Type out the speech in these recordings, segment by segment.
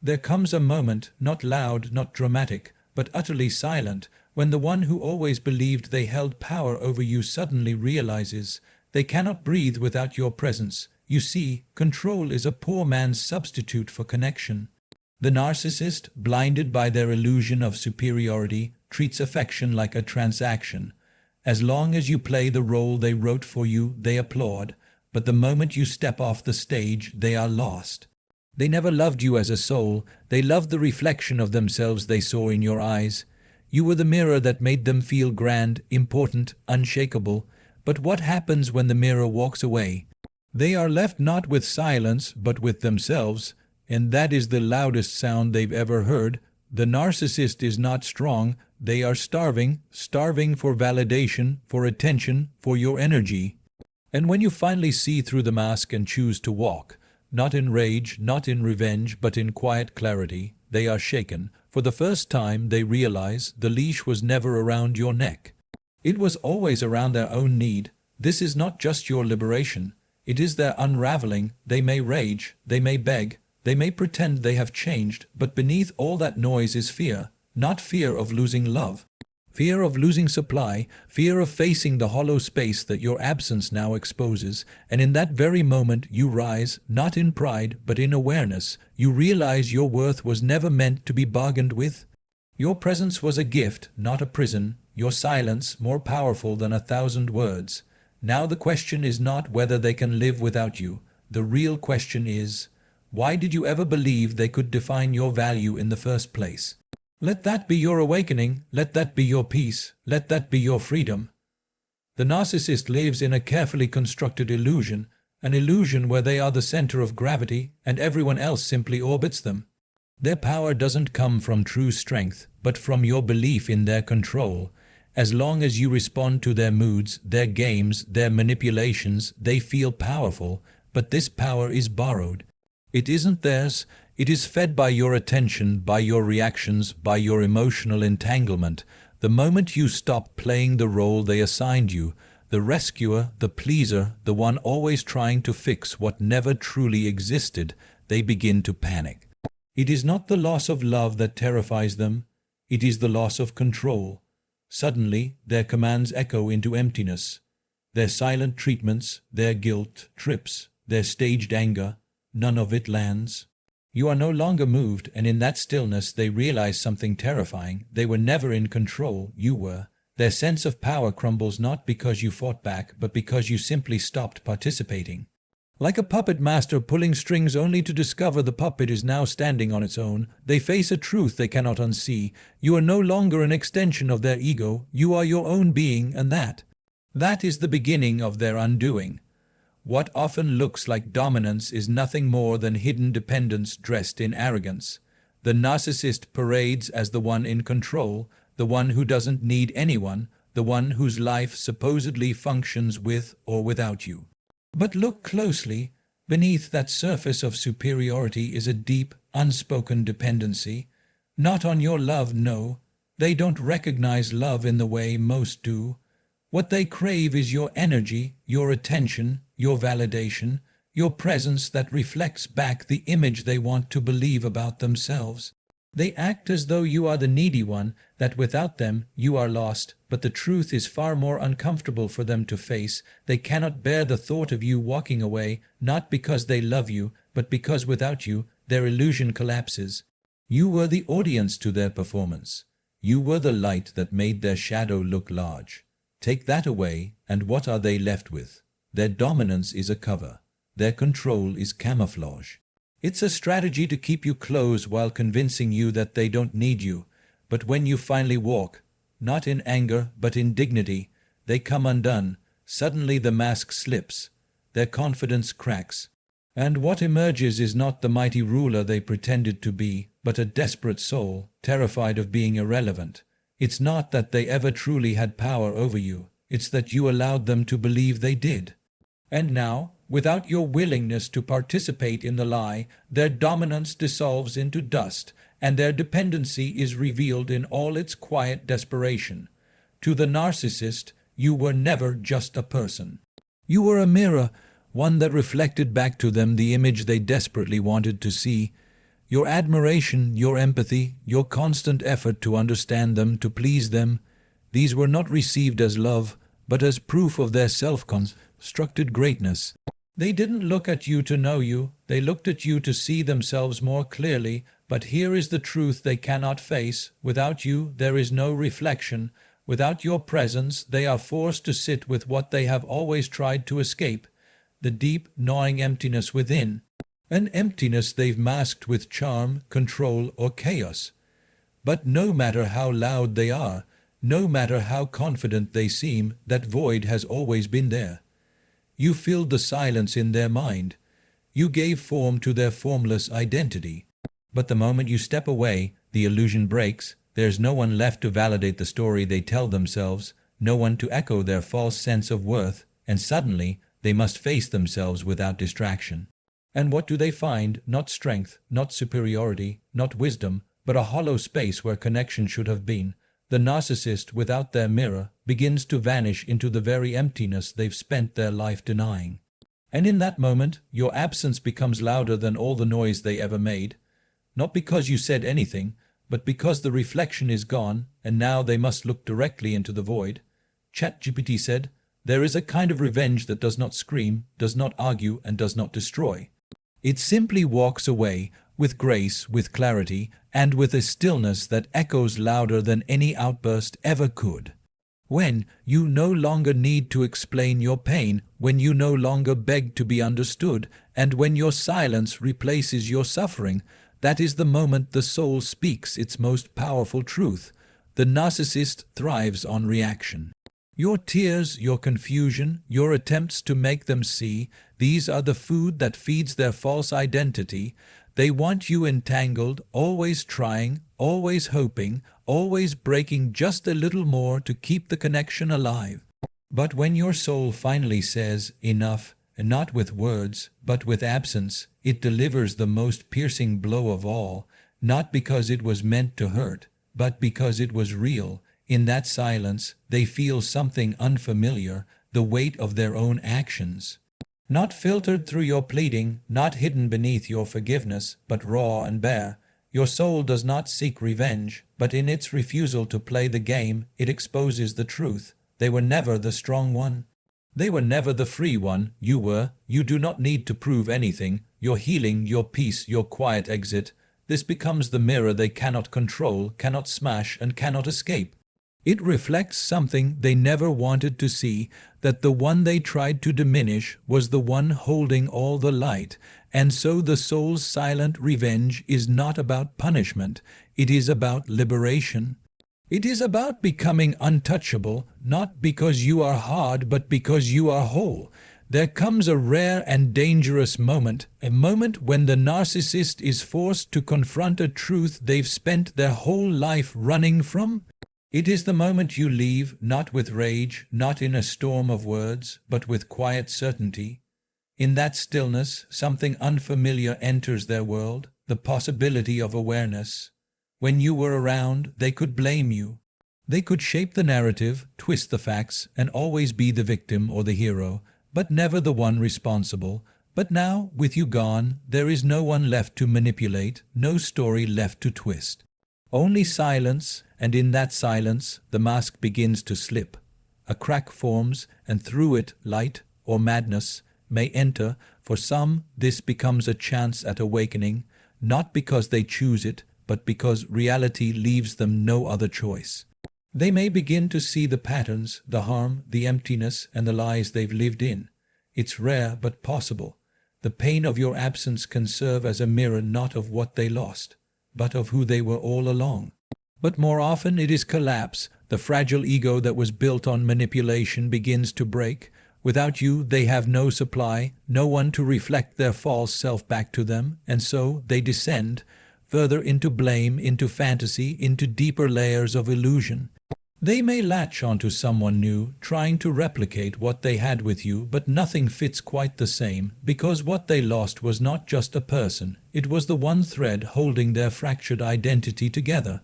There comes a moment, not loud, not dramatic, but utterly silent, when the one who always believed they held power over you suddenly realizes they cannot breathe without your presence. You see, control is a poor man's substitute for connection. The narcissist, blinded by their illusion of superiority, treats affection like a transaction. As long as you play the role they wrote for you, they applaud, but the moment you step off the stage, they are lost. They never loved you as a soul, they loved the reflection of themselves they saw in your eyes. You were the mirror that made them feel grand, important, unshakable. But what happens when the mirror walks away? They are left not with silence, but with themselves, and that is the loudest sound they've ever heard. The narcissist is not strong, they are starving for validation, for attention, for your energy. And when you finally see through the mask and choose to walk, not in rage, not in revenge, but in quiet clarity, they are shaken. For the first time they realize the leash was never around your neck. It was always around their own need. This is not just your liberation, it is their unraveling. They may rage, they may beg, they may pretend they have changed, but beneath all that noise is fear, not fear of losing love. Fear of losing supply, fear of facing the hollow space that your absence now exposes, and in that very moment you rise, not in pride, but in awareness. You realize your worth was never meant to be bargained with. Your presence was a gift, not a prison, your silence more powerful than 1,000 words. Now the question is not whether they can live without you. The real question is, why did you ever believe they could define your value in the first place? Let that be your awakening, let that be your peace, let that be your freedom. The narcissist lives in a carefully constructed illusion, an illusion where they are the center of gravity and everyone else simply orbits them. Their power doesn't come from true strength, but from your belief in their control. As long as you respond to their moods, their games, their manipulations, they feel powerful, but this power is borrowed. It isn't theirs. It is fed by your attention, by your reactions, by your emotional entanglement. The moment you stop playing the role they assigned you, the rescuer, the pleaser, the one always trying to fix what never truly existed, they begin to panic. It is not the loss of love that terrifies them, it is the loss of control. Suddenly, their commands echo into emptiness. Their silent treatments, their guilt trips, their staged anger, none of it lands. You are no longer moved, and in that stillness they realize something terrifying. They were never in control, you were. Their sense of power crumbles not because you fought back, but because you simply stopped participating. Like a puppet master pulling strings only to discover the puppet is now standing on its own, they face a truth they cannot unsee. You are no longer an extension of their ego, you are your own being, and that is the beginning of their undoing. What often looks like dominance is nothing more than hidden dependence dressed in arrogance. The narcissist parades as the one in control, the one who doesn't need anyone, the one whose life supposedly functions with or without you. But look closely. Beneath that surface of superiority is a deep, unspoken dependency. Not on your love, no. They don't recognize love in the way most do. What they crave is your energy, your attention, your validation, your presence that reflects back the image they want to believe about themselves. They act as though you are the needy one, that without them you are lost, but the truth is far more uncomfortable for them to face. They cannot bear the thought of you walking away, not because they love you, but because without you their illusion collapses. You were the audience to their performance. You were the light that made their shadow look large. Take that away, and what are they left with? Their dominance is a cover. Their control is camouflage. It's a strategy to keep you close while convincing you that they don't need you. But when you finally walk, not in anger but in dignity, they come undone. Suddenly the mask slips. Their confidence cracks. And what emerges is not the mighty ruler they pretended to be, but a desperate soul, terrified of being irrelevant. It's not that they ever truly had power over you. It's that you allowed them to believe they did. And now, without your willingness to participate in the lie, their dominance dissolves into dust, and their dependency is revealed in all its quiet desperation. To the narcissist, you were never just a person. You were a mirror, one that reflected back to them the image they desperately wanted to see. your admiration, your empathy, your constant effort to understand them, to please them, these were not received as love, but as proof of their self-constructed greatness. They didn't look at you to know you, they looked at you to see themselves more clearly, but here is the truth they cannot face. Without you, there is no reflection. Without your presence, they are forced to sit with what they have always tried to escape, the deep, gnawing emptiness within. An emptiness they've masked with charm, control, or chaos. But no matter how loud they are, no matter how confident they seem, that void has always been there. You filled the silence in their mind. You gave form to their formless identity. But the moment you step away, the illusion breaks. There's no one left to validate the story they tell themselves, no one to echo their false sense of worth, and suddenly they must face themselves without distraction. And what do they find? Not strength, not superiority, not wisdom, but a hollow space where connection should have been. The narcissist, without their mirror, begins to vanish into the very emptiness they've spent their life denying. And in that moment, your absence becomes louder than all the noise they ever made. Not because you said anything, but because the reflection is gone, and now they must look directly into the void. ChatGPT said, "There is a kind of revenge that does not scream, does not argue, and does not destroy. It simply walks away, with grace, with clarity, and with a stillness that echoes louder than any outburst ever could. When you no longer need to explain your pain, when you no longer beg to be understood, and when your silence replaces your suffering, that is the moment the soul speaks its most powerful truth. The narcissist thrives on reaction. Your tears, your confusion, your attempts to make them see, these are the food that feeds their false identity. They want you entangled, always trying, always hoping, always breaking just a little more to keep the connection alive. But when your soul finally says, enough, and not with words, but with absence, it delivers the most piercing blow of all, not because it was meant to hurt, but because it was real. In that silence, they feel something unfamiliar, the weight of their own actions. Not filtered through your pleading, not hidden beneath your forgiveness, but raw and bare. Your soul does not seek revenge, but in its refusal to play the game, it exposes the truth. They were never the strong one. They were never the free one. You were. You do not need to prove anything. Your healing, your peace, your quiet exit. This becomes the mirror they cannot control, cannot smash, and cannot escape. It reflects something they never wanted to see, that the one they tried to diminish was the one holding all the light, and so the soul's silent revenge is not about punishment, it is about liberation. It is about becoming untouchable, not because you are hard, but because you are whole. There comes a rare and dangerous moment, a moment when the narcissist is forced to confront a truth they've spent their whole life running from. It is the moment you leave, not with rage, not in a storm of words, but with quiet certainty. In that stillness, something unfamiliar enters their world, the possibility of awareness. When you were around, they could blame you. They could shape the narrative, twist the facts, and always be the victim or the hero, but never the one responsible. But now, with you gone, there is no one left to manipulate, no story left to twist. Only silence, and in that silence, the mask begins to slip. A crack forms, and through it, light, or madness, may enter. For some, this becomes a chance at awakening, not because they choose it, but because reality leaves them no other choice. They may begin to see the patterns, the harm, the emptiness, and the lies they've lived in. It's rare, but possible. The pain of your absence can serve as a mirror not of what they lost, but of who they were all along. But more often it is collapse. The fragile ego that was built on manipulation begins to break. Without you, they have no supply, no one to reflect their false self back to them, and so they descend further into blame, into fantasy, into deeper layers of illusion. They may latch onto someone new, trying to replicate what they had with you, but nothing fits quite the same, because what they lost was not just a person, it was the one thread holding their fractured identity together.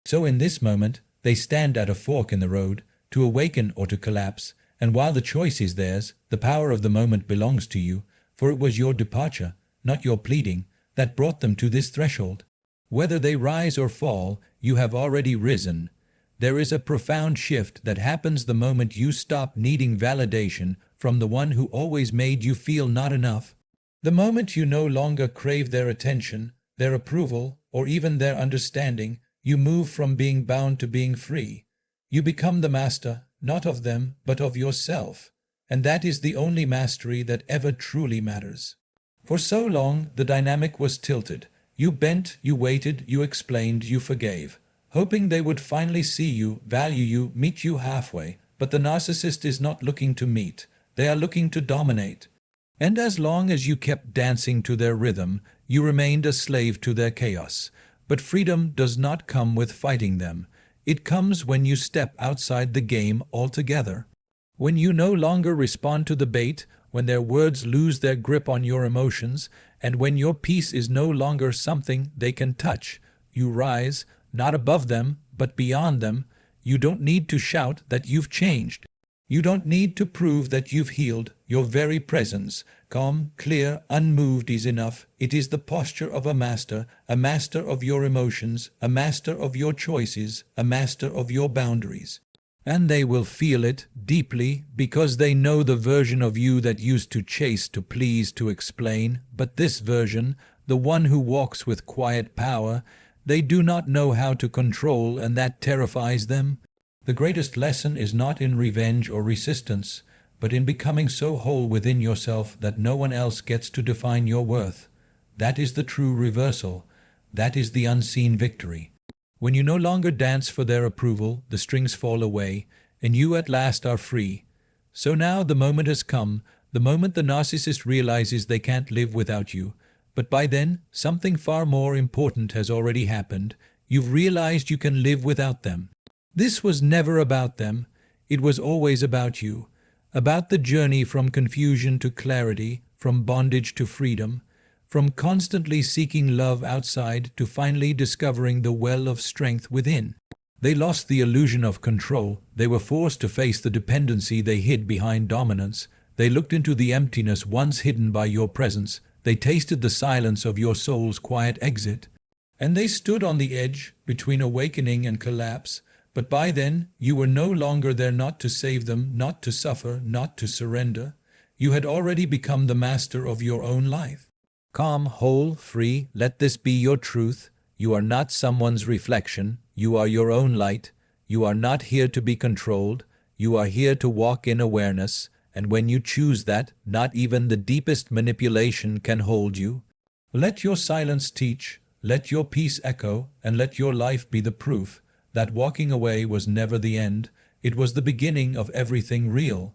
So in this moment, they stand at a fork in the road, to awaken or to collapse, and while the choice is theirs, the power of the moment belongs to you, for it was your departure, not your pleading, that brought them to this threshold. Whether they rise or fall, you have already risen. There is a profound shift that happens the moment you stop needing validation from the one who always made you feel not enough. The moment you no longer crave their attention, their approval, or even their understanding, you move from being bound to being free. You become the master, not of them, but of yourself. And that is the only mastery that ever truly matters. For so long, the dynamic was tilted. You bent, you waited, you explained, you forgave, hoping they would finally see you, value you, meet you halfway. But the narcissist is not looking to meet. They are looking to dominate. And as long as you kept dancing to their rhythm, you remained a slave to their chaos. But freedom does not come with fighting them. It comes when you step outside the game altogether. When you no longer respond to the bait, when their words lose their grip on your emotions, and when your peace is no longer something they can touch, you rise, not above them, but beyond them. You don't need to shout that you've changed. You don't need to prove that you've healed. Your very presence, calm, clear, unmoved, is enough. It is the posture of a master of your emotions, a master of your choices, a master of your boundaries. And they will feel it deeply because they know the version of you that used to chase, to please, to explain. But this version, the one who walks with quiet power, they do not know how to control, and that terrifies them. The greatest lesson is not in revenge or resistance, but in becoming so whole within yourself that no one else gets to define your worth. That is the true reversal. That is the unseen victory. When you no longer dance for their approval, the strings fall away, and you at last are free. So now the moment has come, the moment the narcissist realizes they can't live without you. But by then, something far more important has already happened. You've realized you can live without them. This was never about them. It was always about you. About the journey from confusion to clarity, from bondage to freedom, from constantly seeking love outside to finally discovering the well of strength within. They lost the illusion of control. They were forced to face the dependency they hid behind dominance. They looked into the emptiness once hidden by your presence. They tasted the silence of your soul's quiet exit. And they stood on the edge between awakening and collapse. But by then, you were no longer there, not to save them, not to suffer, not to surrender. You had already become the master of your own life. Calm, whole, free, let this be your truth. You are not someone's reflection. You are your own light. You are not here to be controlled. You are here to walk in awareness. And when you choose that, not even the deepest manipulation can hold you. Let your silence teach, let your peace echo, and let your life be the proof that walking away was never the end. It was the beginning of everything real.